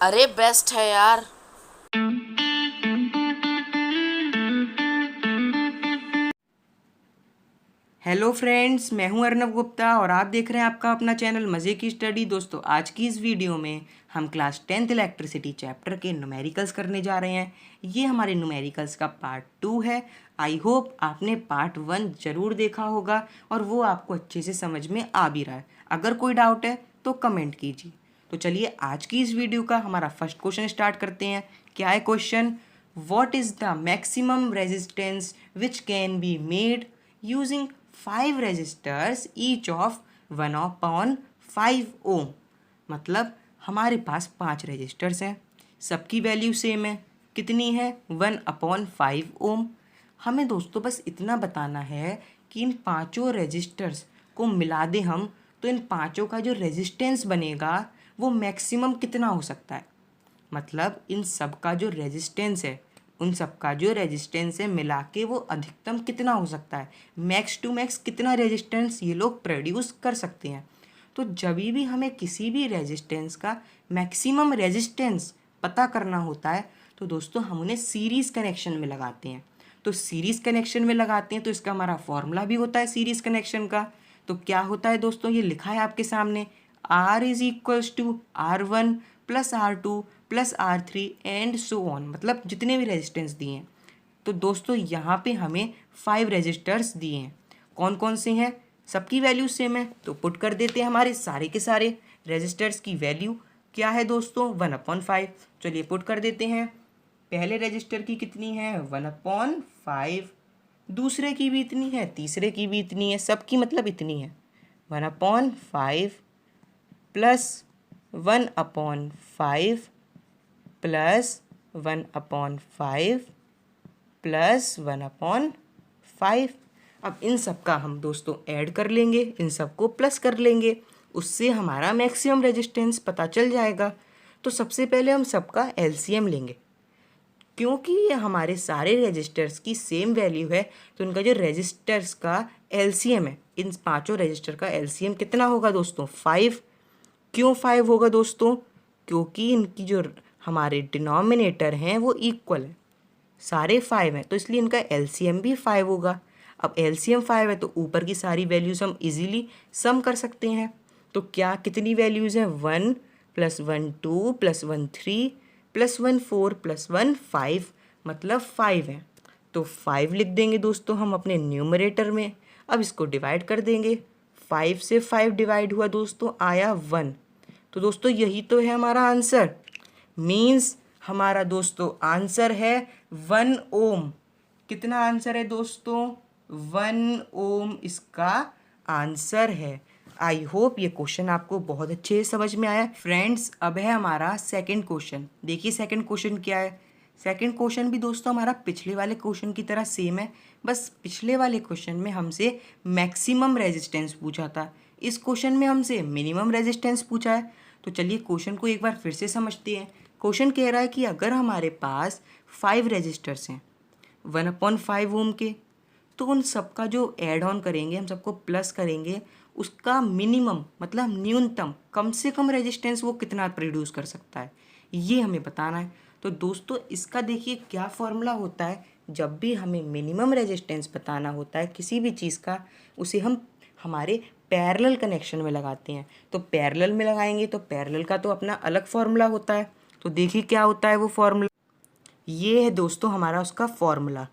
अरे बेस्ट है यार। हेलो फ्रेंड्स, मैं हूं अर्नब गुप्ता और आप देख रहे हैं आपका अपना चैनल मज़े की स्टडी। दोस्तों, आज की इस वीडियो में हम क्लास 10th इलेक्ट्रिसिटी चैप्टर के न्यूमेरिकल्स करने जा रहे हैं। ये हमारे न्यूमेरिकल्स का पार्ट 2 है। आई होप आपने पार्ट 1 ज़रूर देखा होगा और वो आपको अच्छे से समझ में आ भी रहा है। अगर कोई डाउट है तो कमेंट कीजिए। तो चलिए आज की इस वीडियो का हमारा फर्स्ट क्वेश्चन स्टार्ट करते हैं। क्या है question? What is the maximum resistance which can be made using 5 resistors each of 1/5 ohm. मतलब हमारे पास 5 रेजिस्टर्स हैं, सबकी वैल्यू सेम है। कितनी है? 1/5 ओम। हमें दोस्तों बस इतना बताना है कि इन पांचों रेजिस्टर्स को मिला दें हम, तो इन पांचों का जो रेजिस्टेंस बनेगा वो मैक्सिमम कितना हो सकता है। मतलब इन सब का जो रेजिस्टेंस है, उन सब का जो रेजिस्टेंस है मिला के वो अधिकतम कितना हो सकता है, मैक्स टू मैक्स कितना रेजिस्टेंस ये लोग प्रोड्यूस कर सकते हैं। तो जब भी हमें किसी भी रेजिस्टेंस का मैक्सिमम रेजिस्टेंस पता करना होता है तो दोस्तों हम उन्हें सीरीज़ कनेक्शन में लगाते हैं। तो सीरीज़ कनेक्शन में लगाते हैं तो इसका हमारा फॉर्मूला भी होता है सीरीज़ कनेक्शन का। तो क्या होता है दोस्तों, ये लिखा है आपके सामने, R is equals to R1 plus R2 plus R3 and so on. मतलब जितने भी रेजिस्टेंस दिए हैं। तो दोस्तों यहाँ पे हमें 5 रेजिस्टर्स दिए हैं। कौन कौन से हैं? सबकी वैल्यू सेम है तो पुट कर देते हैं हमारे सारे के सारे रेजिस्टर्स की वैल्यू। क्या है दोस्तों? 1/5। चलिए पुट कर देते हैं। पहले रजिस्टर की कितनी है? 1/5। दूसरे की भी इतनी है, तीसरे की भी इतनी है, सबकी मतलब इतनी है। 1/5 प्लस 1/5 प्लस 1/5 प्लस 1/5। अब इन सब का हम दोस्तों ऐड कर लेंगे, इन सब को प्लस कर लेंगे, उससे हमारा मैक्सिमम रेजिस्टेंस पता चल जाएगा। तो सबसे पहले हम सबका एलसीएम लेंगे। क्योंकि ये हमारे सारे रजिस्टर्स की सेम वैल्यू है तो इनका जो रजिस्टर्स का एलसीएम है, इन पांचों रजिस्टर का एलसीएम कितना होगा दोस्तों? 5। क्यों 5 होगा दोस्तों? क्योंकि इनकी जो हमारे डिनोमिनेटर हैं वो इक्वल है, सारे 5 हैं, तो इसलिए इनका एलसीएम भी 5 होगा। अब एलसीएम 5 है तो ऊपर की सारी वैल्यूज हम इजीली सम कर सकते हैं। तो क्या कितनी वैल्यूज़ हैं? 1 प्लस 1 2 प्लस 1 3 प्लस 1 4 प्लस 1 5, मतलब 5 है। तो 5 लिख देंगे दोस्तों हम अपने न्यूमरेटर में। अब इसको डिवाइड कर देंगे। 5 से 5 डिवाइड हुआ दोस्तों, आया 1। तो दोस्तों यही तो है हमारा आंसर। मीन्स हमारा दोस्तों आंसर है 1 ओम। कितना आंसर है दोस्तों? 1 ओम इसका आंसर है। आई होप ये क्वेश्चन आपको बहुत अच्छे से समझ में आया। फ्रेंड्स, अब है हमारा सेकंड क्वेश्चन। देखिए सेकंड क्वेश्चन क्या है। सेकंड क्वेश्चन भी दोस्तों हमारा पिछले वाले क्वेश्चन की तरह सेम है, बस पिछले वाले क्वेश्चन में हमसे मैक्सिमम रेजिस्टेंस पूछा था, इस क्वेश्चन में हमसे मिनिमम रेजिस्टेंस पूछा है। तो चलिए क्वेश्चन को एक बार फिर से समझते हैं। क्वेश्चन कह रहा है कि अगर हमारे पास 5 रजिस्टर्स हैं 1/5 ओम के, तो उन सबका जो ऐड ऑन करेंगे, हम सबको प्लस करेंगे, उसका मिनिमम मतलब न्यूनतम कम से कम रेजिस्टेंस वो कितना प्रोड्यूस कर सकता है, ये हमें बताना है। तो दोस्तों इसका देखिए क्या फॉर्मूला होता है। जब भी हमें मिनिमम रेजिस्टेंस बताना होता है किसी भी चीज़ का, उसे हम हमारे पैरेलल कनेक्शन में लगाते हैं। तो पैरेलल में लगाएंगे तो पैरेलल का तो अपना अलग फॉर्मूला होता है। तो देखिए क्या होता है वो फॉर्मूला। ये है दोस्तों हमारा उसका formula.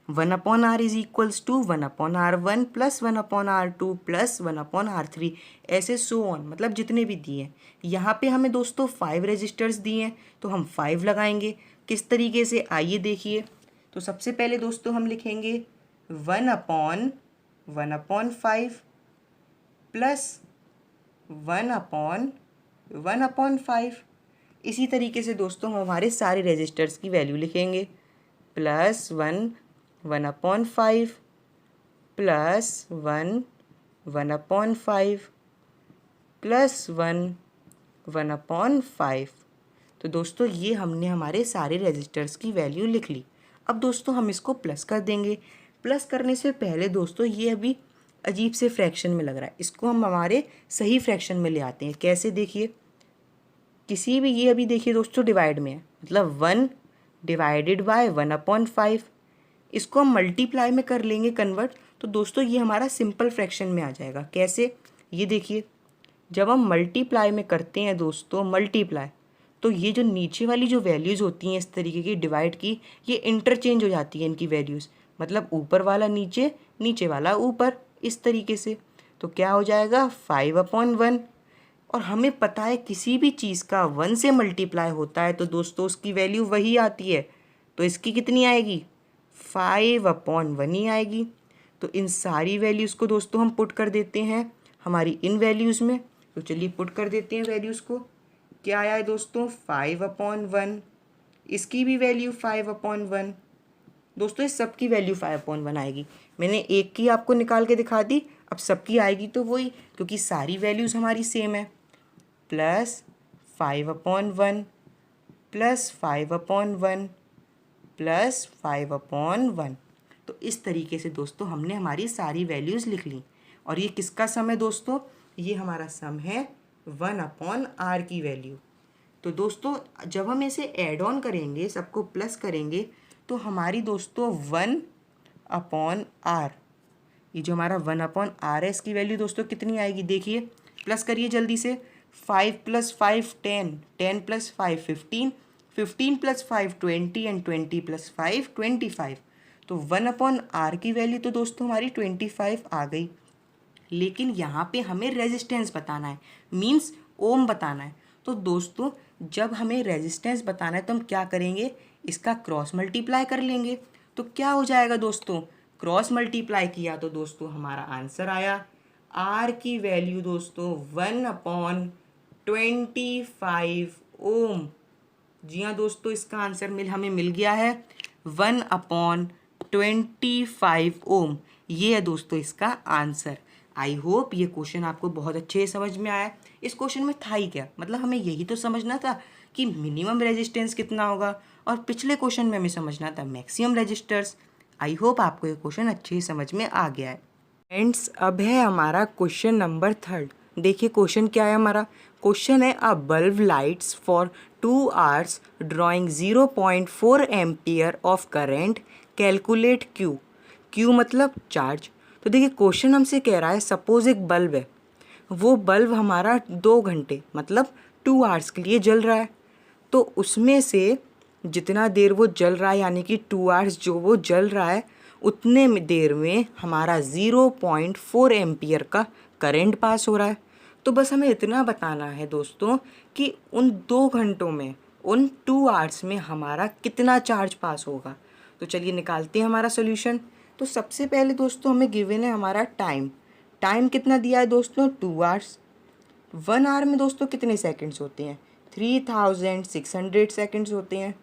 1/r is equals to 1/r1 plus 1/r2 plus 1/r3, ऐसे सो ऑन, मतलब जितने भी दिए हैं। यहाँ पे हमें दोस्तों 5 रजिस्टर्स दिए हैं तो हम 5 लगाएंगे। किस तरीके से, आइए देखिए। तो सबसे पहले दोस्तों हम लिखेंगे 1/1/5 प्लस 1/1/5। इसी तरीके से दोस्तों हम हमारे सारे रजिस्टर्स की वैल्यू लिखेंगे। Plus 1/5 plus 1/5 plus 1/5। तो दोस्तों ये हमने हमारे सारे रजिस्टर्स की वैल्यू लिख ली। अब दोस्तों हम इसको प्लस कर देंगे। प्लस करने से पहले दोस्तों ये अभी अजीब से फ्रैक्शन में लग रहा है, इसको हम हमारे सही फ्रैक्शन में ले आते हैं। कैसे, देखिए किसी भी, ये अभी देखिए दोस्तों डिवाइड में है, मतलब 1 डिवाइडेड बाय 1/5, इसको हम मल्टीप्लाई में कर लेंगे कन्वर्ट, तो दोस्तों ये हमारा सिंपल फ्रैक्शन में आ जाएगा। कैसे, ये देखिए जब हम मल्टीप्लाई में करते हैं दोस्तों मल्टीप्लाई, तो ये जो नीचे वाली जो वैल्यूज़ होती हैं इस तरीके की डिवाइड की, ये इंटरचेंज हो जाती है इनकी वैल्यूज़, मतलब ऊपर वाला नीचे, नीचे वाला ऊपर, इस तरीके से। तो क्या हो जाएगा 5/1, और हमें पता है किसी भी चीज़ का 1 से मल्टीप्लाई होता है तो दोस्तों उसकी वैल्यू वही आती है, तो इसकी कितनी आएगी 5/1 ही आएगी। तो इन सारी वैल्यूज़ को दोस्तों हम पुट कर देते हैं हमारी इन वैल्यूज़ में। तो चलिए पुट कर देते हैं वैल्यूज़ को। क्या आया है दोस्तों 5/1, इसकी भी वैल्यू 5/1, दोस्तों इस सब की वैल्यू 5/1 आएगी। मैंने एक की आपको निकाल के दिखा दी, अब सबकी आएगी तो वही, क्योंकि सारी वैल्यूज़ हमारी सेम है। Plus 5/1 plus 5/1 plus 5/1। तो इस तरीके से दोस्तों हमने हमारी सारी वैल्यूज़ लिख ली। और ये किसका सम है दोस्तों, ये हमारा सम है 1/r की वैल्यू। तो दोस्तों जब हम इसे ऐड ऑन करेंगे, सबको प्लस करेंगे, तो हमारी दोस्तों 1/r, ये जो हमारा 1/r है इसकी वैल्यू दोस्तों कितनी आएगी, देखिए प्लस करिए जल्दी से। 5 + 5 10, 10 + 5 15, 15 + 5 20 एंड 20 + 5 25। तो 1/r की वैल्यू तो दोस्तों हमारी 25 आ गई। लेकिन यहाँ पे हमें रेजिस्टेंस बताना है, मींस ओम बताना है। तो दोस्तों जब हमें रेजिस्टेंस बताना है तो हम क्या करेंगे, इसका क्रॉस मल्टीप्लाई कर लेंगे। तो क्या हो जाएगा दोस्तों, क्रॉस मल्टीप्लाई किया तो दोस्तों हमारा आंसर आया आर की वैल्यू दोस्तों 1/25 ओम। जी हाँ दोस्तों, इसका आंसर हमें मिल गया है 1/25 ओम। ये है दोस्तों इसका आंसर। आई होप ये क्वेश्चन आपको बहुत अच्छे से समझ में आया। इस क्वेश्चन में था ही क्या, मतलब हमें यही तो समझना था कि मिनिमम रेजिस्टेंस कितना होगा, और पिछले क्वेश्चन में हमें समझना था मैक्सिमम रेजिस्टर्स। आई होप आपको ये क्वेश्चन अच्छे से समझ में आ गया है। फ्रेंड्स अब है हमारा क्वेश्चन नंबर 3। देखिए क्वेश्चन क्या है हमारा, क्वेश्चन है अ bulb lights for 2 hours drawing 0.4 ampere of current, calculate Q. Q मतलब चार्ज। तो देखिए क्वेश्चन हमसे कह रहा है सपोज एक बल्ब है, वो बल्ब हमारा 2 घंटे मतलब 2 hours के लिए जल रहा है। तो उसमें से जितना देर वो जल रहा है, यानी कि 2 hours जो वो जल रहा है, उतने देर में हमारा 0.4 एम्पियर का करंट पास हो रहा है। तो बस हमें इतना बताना है दोस्तों कि उन 2 घंटों में, उन 2 hours में हमारा कितना चार्ज पास होगा। तो चलिए निकालते हैं हमारा सोल्यूशन। तो सबसे पहले दोस्तों हमें गिवन है हमारा टाइम। टाइम कितना दिया है दोस्तों 2 hours। 1 hour में दोस्तों कितने सेकंड्स होते हैं 3600 सेकंड्स होते हैं।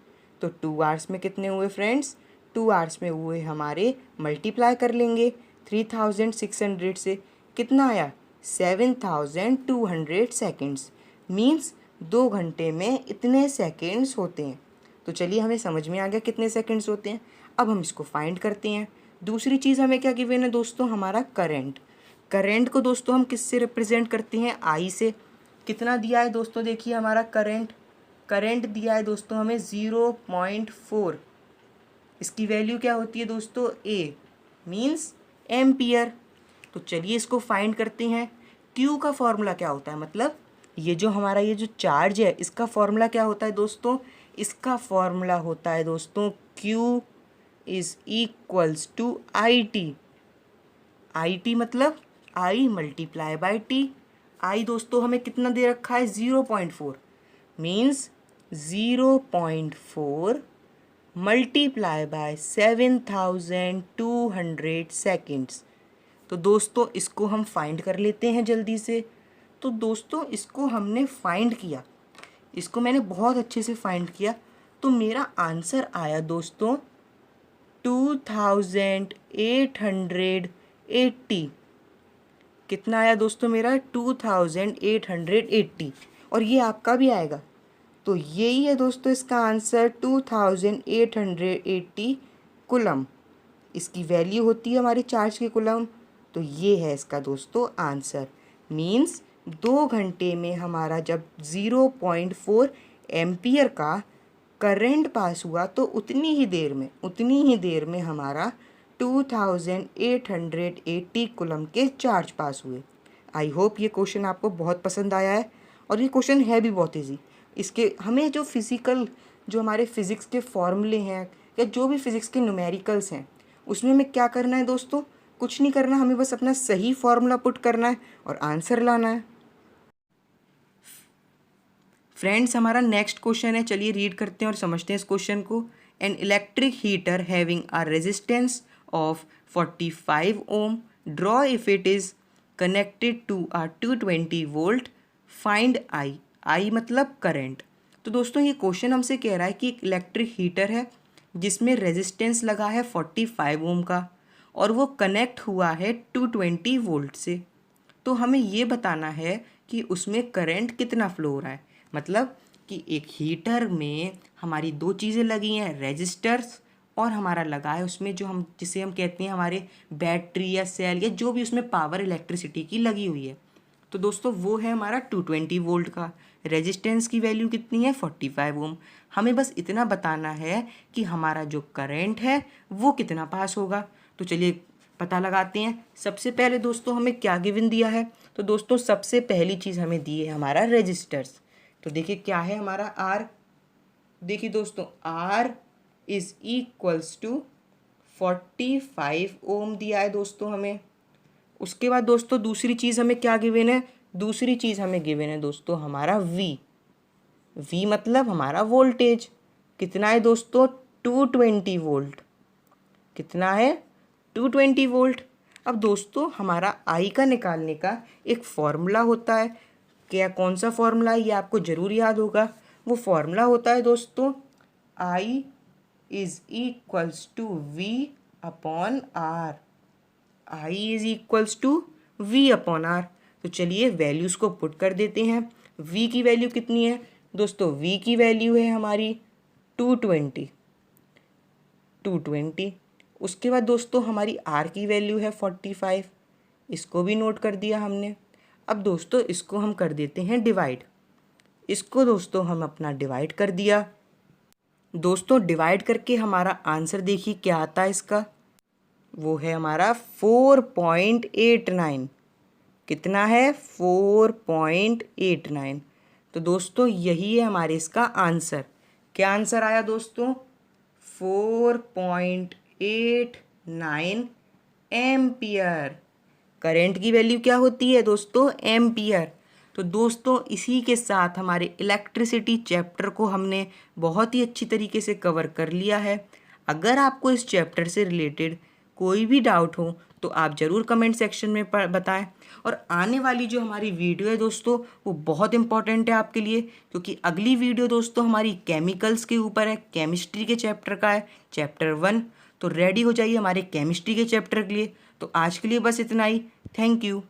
तो 2 hours में कितने हुए फ्रेंड्स, 2 hours में हुए हमारे, मल्टीप्लाई कर लेंगे 3600 से, कितना आया 7200 सेकंड्स, मीन्स 2 घंटे में इतने सेकंड्स होते हैं। तो चलिए हमें समझ में आ गया कितने सेकंड्स होते हैं। अब हम इसको फाइंड करते हैं। दूसरी चीज़ हमें क्या गिवन है दोस्तों, हमारा करंट। करंट को दोस्तों हम किससे रिप्रेजेंट करते हैं, आई से। कितना दिया है दोस्तों, देखिए हमारा करंट, करंट दिया है दोस्तों हमें 0.4। इसकी वैल्यू क्या होती है दोस्तों, ए, मीन्स एम्पियर। तो चलिए इसको फाइंड करते हैं। क्यू का फॉर्मूला क्या होता है, मतलब ये जो हमारा ये जो चार्ज है इसका फॉर्मूला क्या होता है दोस्तों, इसका फॉर्मूला होता है दोस्तों Q is equals to I t. I t मतलब I multiply by t. I दोस्तों हमें कितना दे रखा है 0.4, मीन्स 0.4 मल्टीप्लाई बाय 7200 सेकेंड्स। तो दोस्तों इसको हम फाइंड कर लेते हैं जल्दी से। तो दोस्तों इसको हमने फाइंड किया, इसको मैंने बहुत अच्छे से फाइंड किया, तो मेरा आंसर आया दोस्तों 2880। कितना आया दोस्तों मेरा 2880, और ये आपका भी आएगा। तो यही है दोस्तों इसका आंसर 2880 कूलम। इसकी वैल्यू होती है हमारी चार्ज की कूलम। तो ये है इसका दोस्तों आंसर, मीन्स 2 घंटे में हमारा जब 0.4 एम्पियर का करंट पास हुआ तो उतनी ही देर में हमारा 2880 कूलम के चार्ज पास हुए। आई होप ये क्वेश्चन आपको बहुत पसंद आया है और ये क्वेश्चन है भी बहुत ईजी। इसके हमें जो हमारे फिज़िक्स के फॉर्मूले हैं या जो भी फिज़िक्स के न्यूमेरिकल्स हैं उसमें हमें क्या करना है दोस्तों, कुछ नहीं करना, हमें बस अपना सही फॉर्मूला पुट करना है और आंसर लाना है। फ्रेंड्स, हमारा नेक्स्ट क्वेश्चन है, चलिए रीड करते हैं और समझते हैं इस क्वेश्चन को। An electric heater having a resistance of 45 ohm, draw if it is connected to a 220 volt, find I. I मतलब करंट। तो दोस्तों ये क्वेश्चन हमसे कह रहा है कि एक इलेक्ट्रिक हीटर है जिसमें रेजिस्टेंस लगा है 45 ओम का और वो कनेक्ट हुआ है 220 वोल्ट से। तो हमें ये बताना है कि उसमें करंट कितना फ्लो हो रहा है। मतलब कि एक हीटर में हमारी दो चीज़ें लगी हैं, रेजिस्टर्स और हमारा लगा है उसमें जिसे हम कहते हैं हमारे बैटरी या सेल या जो भी उसमें पावर इलेक्ट्रिसिटी की लगी हुई है। तो दोस्तों वो है हमारा 220 वोल्ट का। रेजिस्टेंस की वैल्यू कितनी है, 45 ओम। हमें बस इतना बताना है कि हमारा जो करंट है वो कितना पास होगा। तो चलिए पता लगाते हैं। सबसे पहले दोस्तों हमें क्या गिवन दिया है, तो दोस्तों सबसे पहली चीज़ हमें दी है हमारा रेजिस्टर्स। तो देखिए क्या है हमारा आर। देखिए दोस्तों आर इज इक्वल्स टू 45 ओम दिया है दोस्तों हमें। उसके बाद दोस्तों दूसरी चीज़ हमें क्या गिवन है, दूसरी चीज़ हमें गिवन है दोस्तों हमारा वी। वी मतलब हमारा वोल्टेज कितना है दोस्तों, 220 वोल्ट। कितना है, 220 वोल्ट। अब दोस्तों हमारा आई का निकालने का एक फॉर्मूला होता है। क्या, कौन सा फॉर्मूला है ये आपको ज़रूर याद होगा। वो फॉर्मूला होता है दोस्तों I is equals to V upon R. I is equals to V upon R. तो चलिए वैल्यूज़ को पुट कर देते हैं। वी की वैल्यू कितनी है दोस्तों, वी की वैल्यू है हमारी 220। उसके बाद दोस्तों हमारी आर की वैल्यू है 45। इसको भी नोट कर दिया हमने। अब दोस्तों इसको हम कर देते हैं डिवाइड। इसको दोस्तों हम अपना डिवाइड कर दिया। दोस्तों डिवाइड करके हमारा आंसर देखिए क्या आता है इसका, वो है हमारा 4.89। कितना है, 4.89। तो दोस्तों यही है हमारे इसका आंसर। क्या आंसर आया दोस्तों, 4.89 एम्पियर। करंट की वैल्यू क्या होती है दोस्तों, एम्पियर। तो दोस्तों इसी के साथ हमारे इलेक्ट्रिसिटी चैप्टर को हमने बहुत ही अच्छी तरीके से कवर कर लिया है। अगर आपको इस चैप्टर से रिलेटेड कोई भी डाउट हो तो आप ज़रूर कमेंट सेक्शन में बताएं। और आने वाली जो हमारी वीडियो है दोस्तों वो बहुत इंपॉर्टेंट है आपके लिए, क्योंकि अगली वीडियो दोस्तों हमारी केमिकल्स के ऊपर है, केमिस्ट्री के चैप्टर का है, चैप्टर 1। तो रेडी हो जाइए हमारे केमिस्ट्री के चैप्टर के लिए। तो आज के लिए बस इतना ही। Thank you.